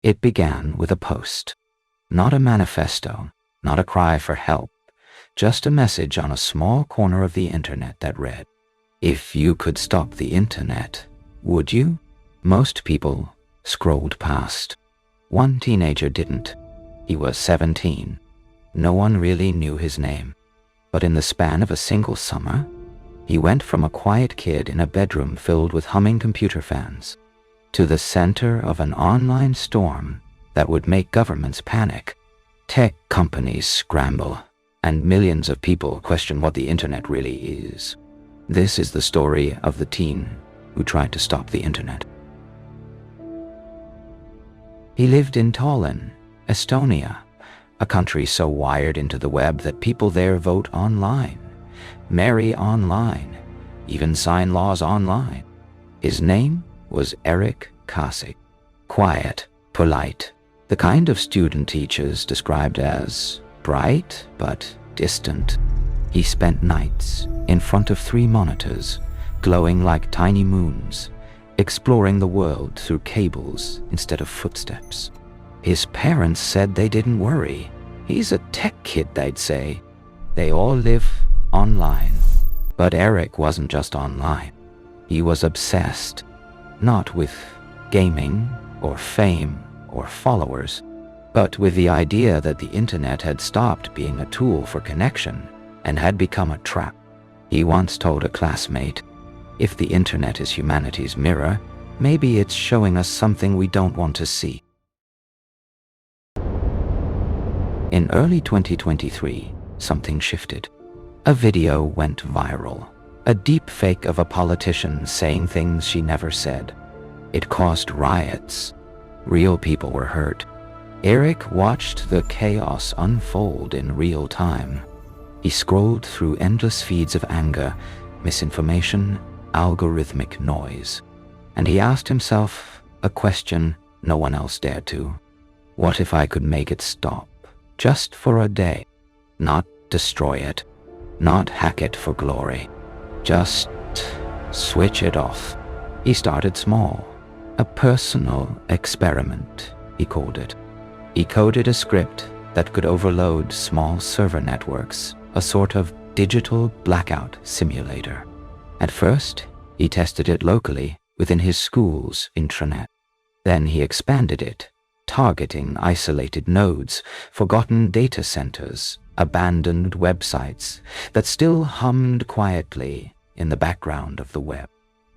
It began with a post. Not a manifesto, not a cry for help, just a message on a small corner of the internet that read, "If you could stop the internet, would you?" Most people scrolled past. One teenager didn't. He was 17. No one really knew his name. But in the span of a single summer, he went from a quiet kid in a bedroom filled with humming computer fans to the center of an online storm that would make governments panic, tech companies scramble, and millions of people question what the internet really is. This is the story of the teen who tried to stop the internet. He lived in Tallinn, Estonia, a country so wired into the web that people there vote online, marry online, even sign laws online. His name was Erik Kasik. Quiet, polite, the kind of student teachers described as bright but distant. He spent nights in front of 3 monitors, glowing like tiny moons, exploring the world through cables instead of footsteps. His parents said they didn't worry. He's a tech kid, they'd say. They all live online. But Erik wasn't just online. He was obsessed, not with gaming or fame or followers, but with the idea that the internet had stopped being a tool for connection and had become a trap. He once told a classmate, "If the internet is humanity's mirror, maybe it's showing us something we don't want to see." In early 2023, something shifted. A video went viral, a deep fake of a politician saying things she never said. It caused riots. Real people were hurt. Erik watched the chaos unfold in real time. He scrolled through endless feeds of anger, misinformation, algorithmic noise. And he asked himself a question no one else dared to. What if I could make it stop? Just for a day. Not destroy it. Not hack it for glory. Just switch it off. He started small. A personal experiment, he called it. He coded a script that could overload small server networks, a sort of digital blackout simulator. At first, he tested it locally within his school's intranet. Then he expanded it, targeting isolated nodes, forgotten data centers, abandoned websites that still hummed quietly in the background of the web.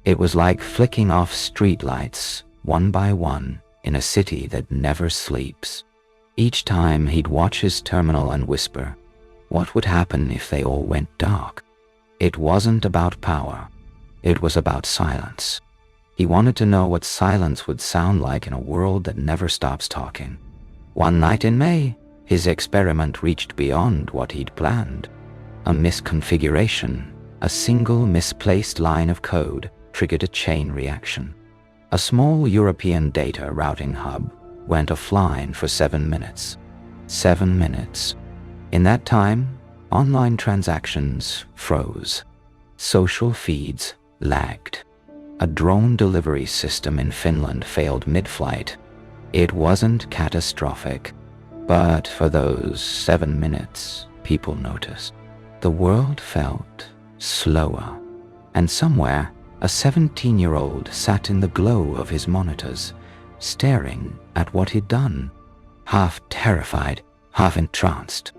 It was like flicking off streetlights, one by one, in a city that never sleeps. Each time he'd watch his terminal and whisper, what would happen if they all went dark? It wasn't about power. It was about silence. He wanted to know what silence would sound like in a world that never stops talking. One night in May, his experiment reached beyond what he'd planned. A misconfiguration, a single misplaced line of code triggered a chain reaction. A small European data routing hub went offline for 7 minutes. 7 minutes. In that time, online transactions froze. Social feeds lagged. A drone delivery system in Finland failed mid-flight. It wasn't catastrophic, but for those 7 minutes, people noticed. The world felt slower, and somewhere, a 17-year-old sat in the glow of his monitors, staring at what he'd done, half terrified, half entranced.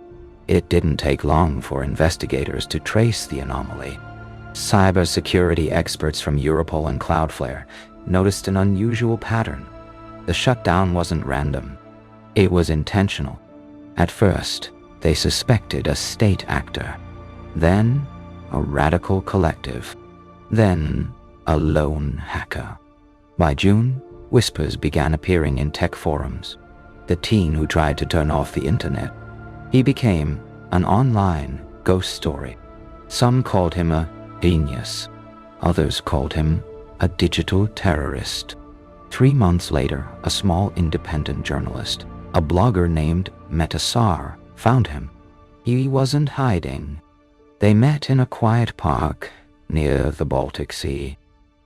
It didn't take long for investigators to trace the anomaly. Cybersecurity experts from Europol and Cloudflare noticed an unusual pattern. The shutdown wasn't random. It was intentional. At first, they suspected a state actor, then a radical collective, then a lone hacker. By June, whispers began appearing in tech forums. The teen who tried to turn off the internet. He became an online ghost story. Some called him a genius. Others called him a digital terrorist. 3 months later, a small independent journalist, a blogger named Metasar, found him. He wasn't hiding. They met in a quiet park near the Baltic Sea.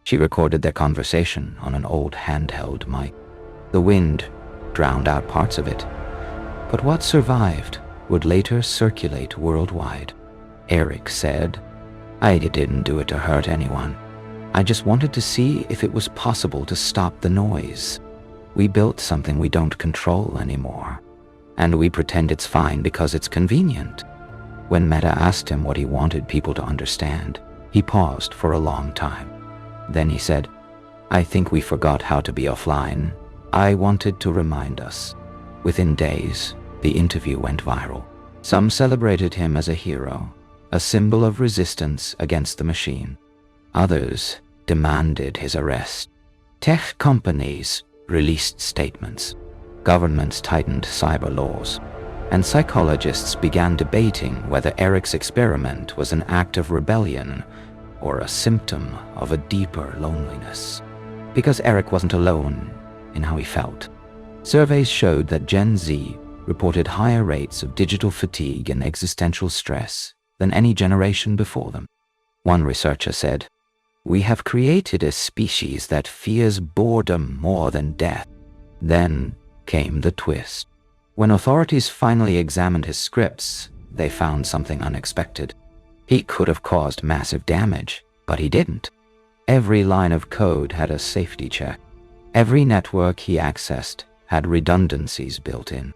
She recorded their conversation on an old handheld mic. The wind drowned out parts of it. But what survived would later circulate worldwide. Eric said, "I didn't do it to hurt anyone. I just wanted to see if it was possible to stop the noise. We built something we don't control anymore, and we pretend it's fine because it's convenient." When Meta asked him what he wanted people to understand, he paused for a long time. Then he said, "I think we forgot how to be offline. I wanted to remind us." Within days, the interview went viral. Some celebrated him as a hero, a symbol of resistance against the machine. Others demanded his arrest. Tech companies released statements. Governments tightened cyber laws. And psychologists began debating whether Eric's experiment was an act of rebellion or a symptom of a deeper loneliness. Because Eric wasn't alone in how he felt. Surveys showed that Gen Z reported higher rates of digital fatigue and existential stress than any generation before them. One researcher said, "We have created a species that fears boredom more than death." Then came the twist. When authorities finally examined his scripts, they found something unexpected. He could have caused massive damage, but he didn't. Every line of code had a safety check. Every network he accessed had redundancies built in.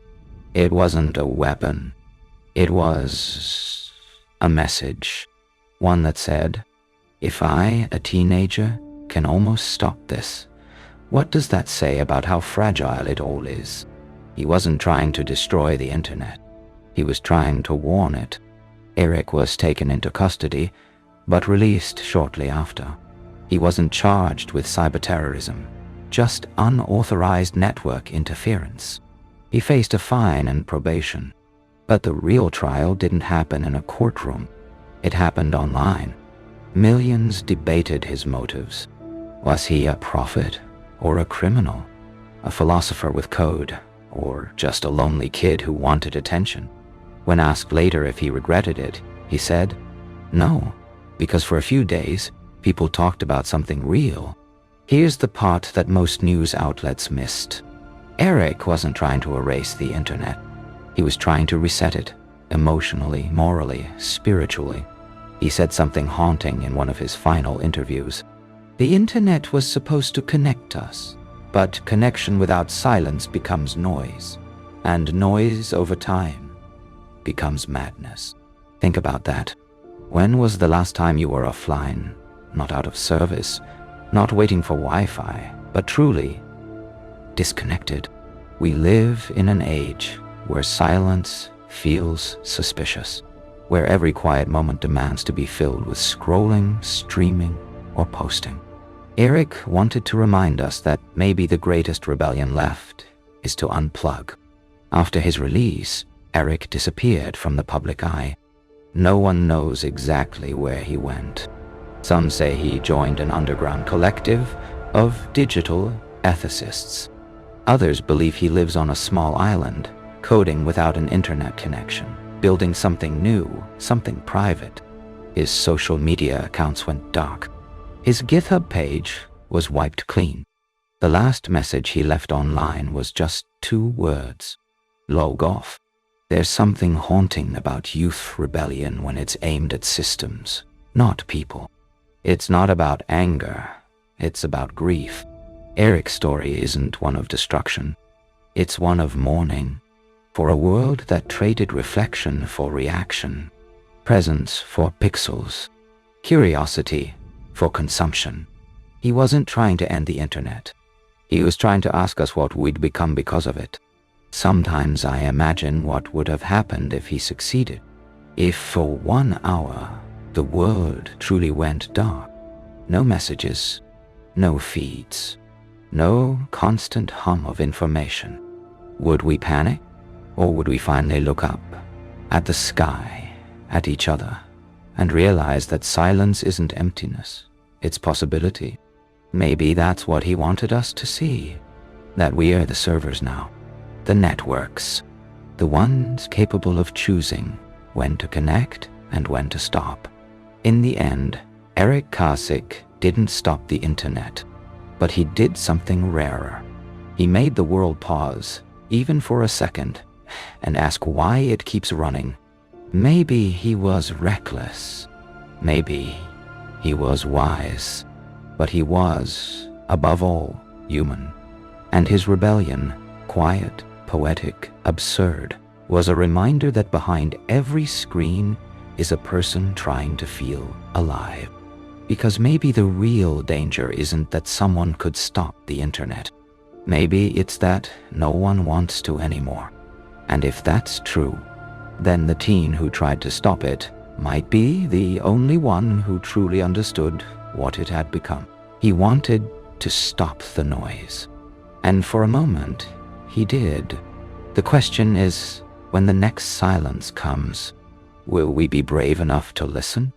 It wasn't a weapon. It was a message. One that said, "If I, a teenager, can almost stop this, what does that say about how fragile it all is?" He wasn't trying to destroy the internet. He was trying to warn it. Eric was taken into custody, but released shortly after. He wasn't charged with cyberterrorism, just unauthorized network interference. He faced a fine and probation. But the real trial didn't happen in a courtroom. It happened online. Millions debated his motives. Was he a prophet or a criminal? A philosopher with code? Or just a lonely kid who wanted attention? When asked later if he regretted it, he said, "No, because for a few days, people talked about something real." Here's the part that most news outlets missed. Eric wasn't trying to erase the internet. He was trying to reset it, emotionally, morally, spiritually. He said something haunting in one of his final interviews. "The internet was supposed to connect us. But connection without silence becomes noise, and noise over time becomes madness." Think about that. When was the last time you were offline, not out of service, not waiting for Wi-Fi, but truly disconnected? We live in an age where silence feels suspicious, where every quiet moment demands to be filled with scrolling, streaming, or posting. Eric wanted to remind us that maybe the greatest rebellion left is to unplug. After his release, Eric disappeared from the public eye. No one knows exactly where he went. Some say he joined an underground collective of digital ethicists. Others believe he lives on a small island, coding without an internet connection, building something new, something private. His social media accounts went dark. His GitHub page was wiped clean. The last message he left online was just 2 words: "Log off." There's something haunting about youth rebellion when it's aimed at systems, not people. It's not about anger, it's about grief. Eric's story isn't one of destruction. It's one of mourning for a world that traded reflection for reaction, presence for pixels, curiosity for consumption. He wasn't trying to end the internet. He was trying to ask us what we'd become because of it. Sometimes I imagine what would have happened if he succeeded. If for 1 hour the world truly went dark. No messages, no feeds, no constant hum of information. Would we panic? Or would we finally look up, at the sky, at each other, and realize that silence isn't emptiness, it's possibility? Maybe that's what he wanted us to see, that we are the servers now, the networks, the ones capable of choosing when to connect and when to stop. In the end, Eric Kasich didn't stop the internet, but he did something rarer. He made the world pause, even for a second, and ask why it keeps running. Maybe he was reckless. Maybe he was wise. But he was, above all, human. And his rebellion, quiet, poetic, absurd, was a reminder that behind every screen is a person trying to feel alive. Because maybe the real danger isn't that someone could stop the internet. Maybe it's that no one wants to anymore. And if that's true, then the teen who tried to stop it might be the only one who truly understood what it had become. He wanted to stop the noise. And for a moment, he did. The question is, when the next silence comes, will we be brave enough to listen?